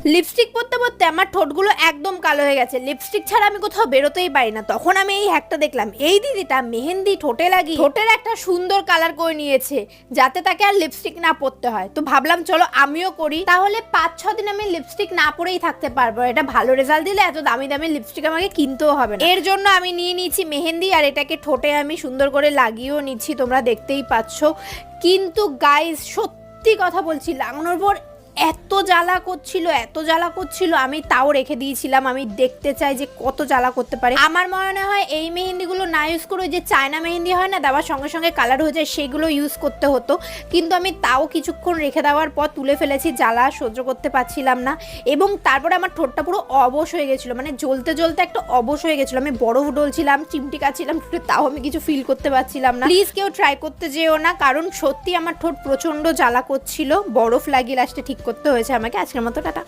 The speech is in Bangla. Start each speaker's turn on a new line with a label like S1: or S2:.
S1: লিপস্টিক পরতে পরতে আমার ঠোঁটগুলো একদম কালো হয়ে গেছে, লিপস্টিক ছাড়া আমি কোথাও বেরোতেই পারি না। তখন আমি এই হ্যাকটা দেখলাম, এই দিদিটা মেহেন্দি ঠোঁটে লাগিয়ে ঠোঁটের একটা সুন্দর কালার করে নিয়েছে যাতে তাকে আর লিপস্টিক না পরতে হয়। তো ভাবলাম চলো আমিও করি, তাহলে 5-6 দিন আমি লিপস্টিক না পরেই থাকতে পারবো। এটা ভালো রেজাল্ট দিলে এত দামি দামি লিপস্টিক আমাকে কিনতেও হবে না। এর জন্য আমি নিয়ে নিয়েছি মেহেন্দি, আর এটাকে ঠোঁটে আমি সুন্দর করে লাগিয়েও নিচ্ছি, তোমরা দেখতেই পাচ্ছ। কিন্তু গাইস সত্যি কথা বলছি, লাগানোর পর এত জ্বালা করছিল, আমি তাও রেখে দিয়েছিলাম। আমি দেখতে চাই যে কত জ্বালা করতে পারে। আমার মনে হয় এই মেহেন্দিগুলো না ইউজ করে যে চায়না মেহেন্দি হয় না, দেওয়ার সঙ্গে সঙ্গে কালার হয়ে যায়, সেগুলো ইউজ করতে হতো। কিন্তু আমি তাও কিছুক্ষণ রেখে দেওয়ার পর তুলে ফেলেছি, জ্বালা সহ্য করতে পারছিলাম না। এবং তারপরে আমার ঠোঁটটা পুরো অবশ হয়ে গেছিলো, মানে জ্বলতে জ্বলতে একটা অবশ হয়ে গেছিলো। আমি বরফ ডলছিলাম, চিমটি কাচ্ছিলাম, তাও আমি কিছু ফিল করতে পারছিলাম না। প্লিজ কেউ ট্রাই করতে যেও না, কারণ সত্যি আমার ঠোঁট প্রচন্ড জ্বালা করছিল। বরফ লাগিয়ে লাস্টে ঠিক করতে হয়েছে আমাকে। আজকের মতো টাটা।